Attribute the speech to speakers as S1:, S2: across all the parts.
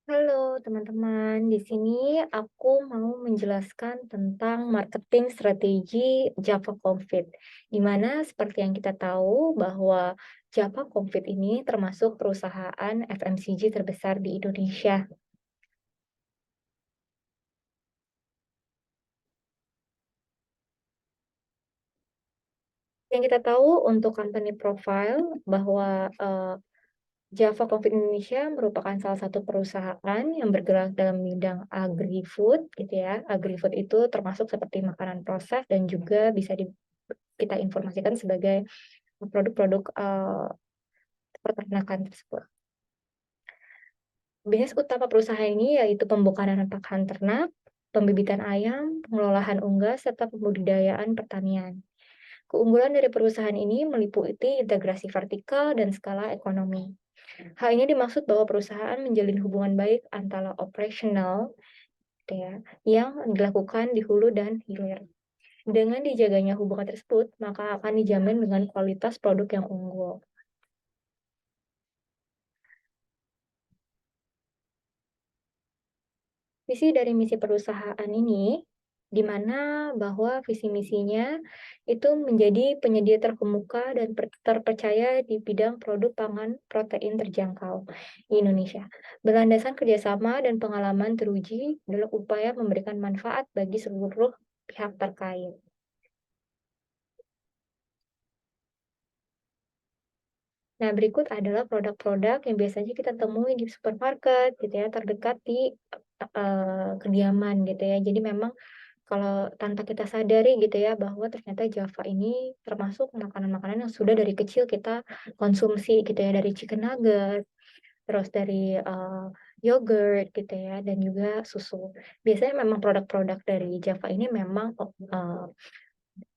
S1: Halo teman-teman, di sini aku mau menjelaskan tentang marketing strategi Java Confit, di mana seperti yang kita tahu bahwa Java Confit ini termasuk perusahaan FMCG terbesar di Indonesia. Yang kita tahu untuk company profile bahwa Java Confit Indonesia merupakan salah satu perusahaan yang bergerak dalam bidang agri-food gitu ya. Agri-food itu termasuk seperti makanan proses dan juga bisa kita informasikan sebagai produk-produk peternakan tersebut. Bisnis utama perusahaan ini yaitu pembukaan dan pakan ternak, pembibitan ayam, pengelolaan unggas, serta pembudidayaan pertanian. Keunggulan dari perusahaan ini meliputi integrasi vertikal dan skala ekonomi. Hal ini dimaksud bahwa perusahaan menjalin hubungan baik antara operasional gitu ya, yang dilakukan di hulu dan hilir. Dengan dijaganya hubungan tersebut, maka akan dijamin dengan kualitas produk yang unggul. Visi dari misi perusahaan ini, di mana bahwa visi misinya itu menjadi penyedia terkemuka dan terpercaya di bidang produk pangan protein terjangkau di Indonesia. Berlandaskan kerjasama dan pengalaman teruji dalam upaya memberikan manfaat bagi seluruh pihak terkait. Nah, berikut adalah produk-produk yang biasanya kita temui di supermarket gitu ya, terdekat di kediaman gitu ya. Jadi memang kalau tanpa kita sadari gitu ya, bahwa ternyata Java ini termasuk makanan-makanan yang sudah dari kecil kita konsumsi gitu ya, dari chicken nugget, terus dari, yogurt gitu ya, dan juga susu. Biasanya memang produk-produk dari Java ini memang,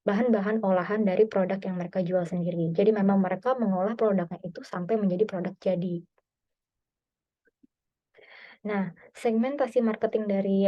S1: bahan-bahan olahan dari produk yang mereka jual sendiri. Jadi memang mereka mengolah produknya itu sampai menjadi produk jadi. Nah, segmentasi marketing dari,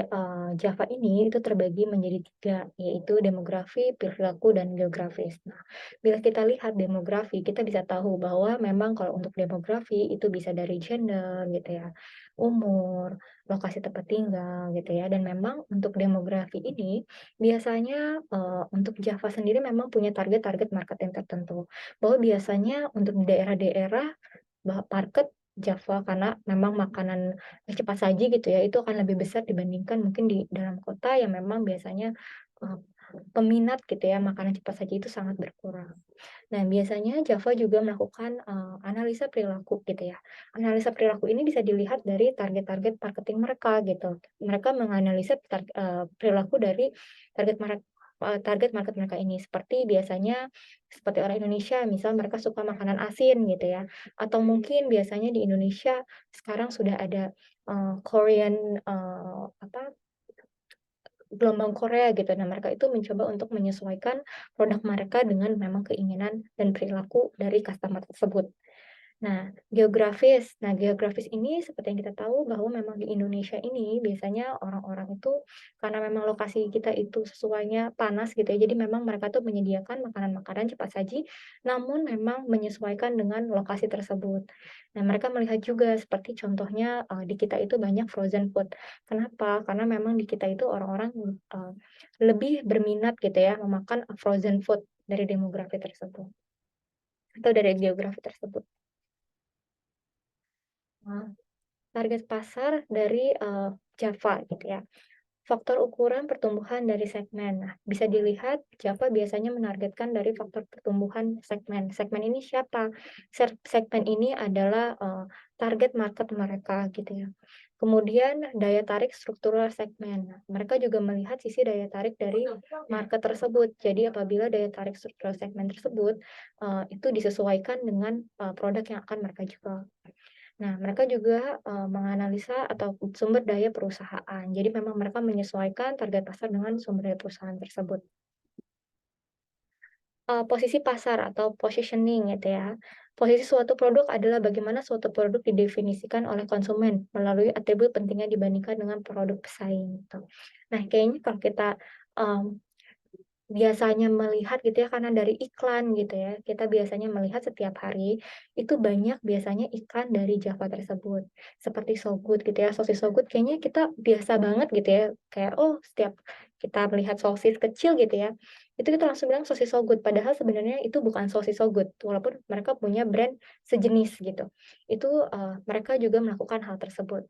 S1: Java ini itu terbagi menjadi 3, yaitu demografi, perilaku, dan geografis. Nah, bila kita lihat demografi, kita bisa tahu bahwa memang kalau untuk demografi itu bisa dari gender gitu ya, umur, lokasi tempat tinggal gitu ya, dan memang untuk demografi ini biasanya, untuk Java sendiri memang punya target-target marketing tertentu. Bahwa biasanya untuk di daerah-daerah market Java karena memang makanan cepat saji gitu ya, itu akan lebih besar dibandingkan mungkin di dalam kota yang memang biasanya, eee, peminat gitu ya makanan cepat saji itu sangat berkurang. Nah, biasanya Java juga melakukan, analisa perilaku gitu ya. Analisa perilaku ini bisa dilihat dari target-target marketing mereka gitu. Mereka menganalisa perilaku dari target target market mereka ini. Seperti biasanya seperti orang Indonesia, misal mereka suka makanan asin gitu ya, atau mungkin biasanya di Indonesia sekarang sudah ada, Korean, apa, gelombang Korea gitu. Nah, mereka itu mencoba untuk menyesuaikan produk mereka dengan memang keinginan dan perilaku dari customer tersebut. Nah, geografis ini seperti yang kita tahu bahwa memang di Indonesia ini biasanya orang-orang itu karena memang lokasi kita itu sesuainya panas gitu ya, jadi memang mereka tuh menyediakan makanan-makanan cepat saji, namun memang menyesuaikan dengan lokasi tersebut. Nah, mereka melihat juga seperti contohnya, di kita itu banyak frozen food. Kenapa? Karena memang di kita itu orang-orang, lebih berminat gitu ya memakan frozen food dari demografi tersebut atau dari geografi tersebut. Nah, target pasar dari, Java gitu ya. Faktor ukuran pertumbuhan dari segmen. Nah, bisa dilihat Java biasanya menargetkan dari faktor pertumbuhan segmen. Segmen ini siapa? Segmen ini adalah, target market mereka gitu ya. Kemudian daya tarik struktural segmen. Nah, mereka juga melihat sisi daya tarik dari market tersebut. Jadi apabila daya tarik struktural segmen tersebut, itu disesuaikan dengan, produk yang akan mereka jual. Nah, mereka juga, menganalisa atau sumber daya perusahaan. Jadi memang mereka menyesuaikan target pasar dengan sumber daya perusahaan tersebut. Posisi pasar atau positioning gitu ya. Posisi suatu produk adalah bagaimana suatu produk didefinisikan oleh konsumen melalui atribut pentingnya dibandingkan dengan produk pesaing gitu. Nah, kayaknya kalau kita, mmm biasanya melihat gitu ya, karena dari iklan gitu ya, kita biasanya melihat setiap hari, itu banyak biasanya iklan dari Java tersebut. Seperti Sogut gitu ya, sosis Sogut kayaknya kita biasa banget gitu ya, kayak, oh setiap kita melihat sosis kecil gitu ya, itu kita langsung bilang sosis Sogut, padahal sebenarnya itu bukan sosis Sogut, walaupun mereka punya brand sejenis gitu. Itu, mereka juga melakukan hal tersebut.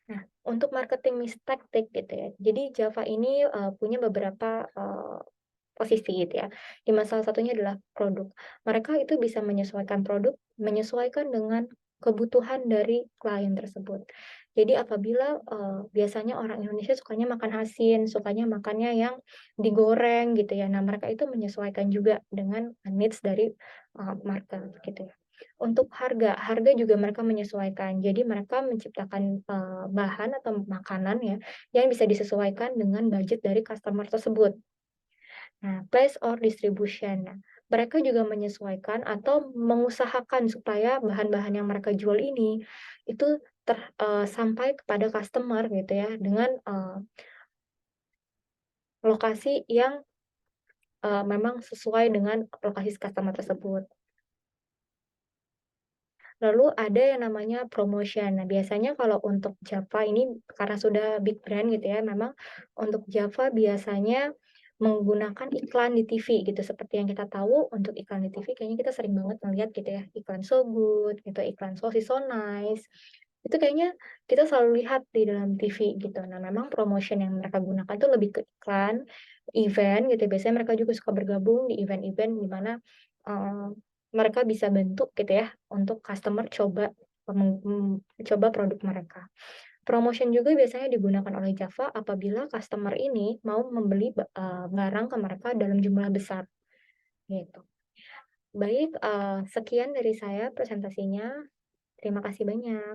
S1: Nah, untuk marketing mix tactic gitu ya, jadi Java ini, punya beberapa, posisi gitu ya, di mana salah satunya adalah produk. Mereka itu bisa menyesuaikan produk, menyesuaikan dengan kebutuhan dari klien tersebut. Jadi apabila, biasanya orang Indonesia sukanya makan asin, sukanya makannya yang digoreng gitu ya. Nah, mereka itu menyesuaikan juga dengan needs dari, market gitu ya. Untuk harga, harga juga mereka menyesuaikan. Jadi mereka menciptakan, bahan atau makanan ya, yang bisa disesuaikan dengan budget dari customer tersebut. Nah, place or distribution. Nah, mereka juga menyesuaikan atau mengusahakan supaya bahan-bahan yang mereka jual ini itu sampai kepada customer gitu ya dengan, lokasi yang, memang sesuai dengan lokasi customer tersebut. Lalu ada yang namanya promotion. Nah, biasanya kalau untuk Java ini karena sudah big brand gitu ya, memang untuk Java biasanya menggunakan iklan di TV gitu. Seperti yang kita tahu untuk iklan di TV kayaknya kita sering banget ngelihat gitu ya, iklan So Good gitu, iklan Sosis So Nice. Itu kayaknya kita selalu lihat di dalam TV gitu. Nah, memang promotion yang mereka gunakan itu lebih ke iklan, event gitu. Biasanya mereka juga suka bergabung di event-event di mana, mereka bisa bentuk gitu ya, untuk customer coba coba produk mereka. Promotion juga biasanya digunakan oleh Java apabila customer ini mau membeli barang ke mereka dalam jumlah besar, gitu. Baik, sekian dari saya presentasinya. Terima kasih banyak.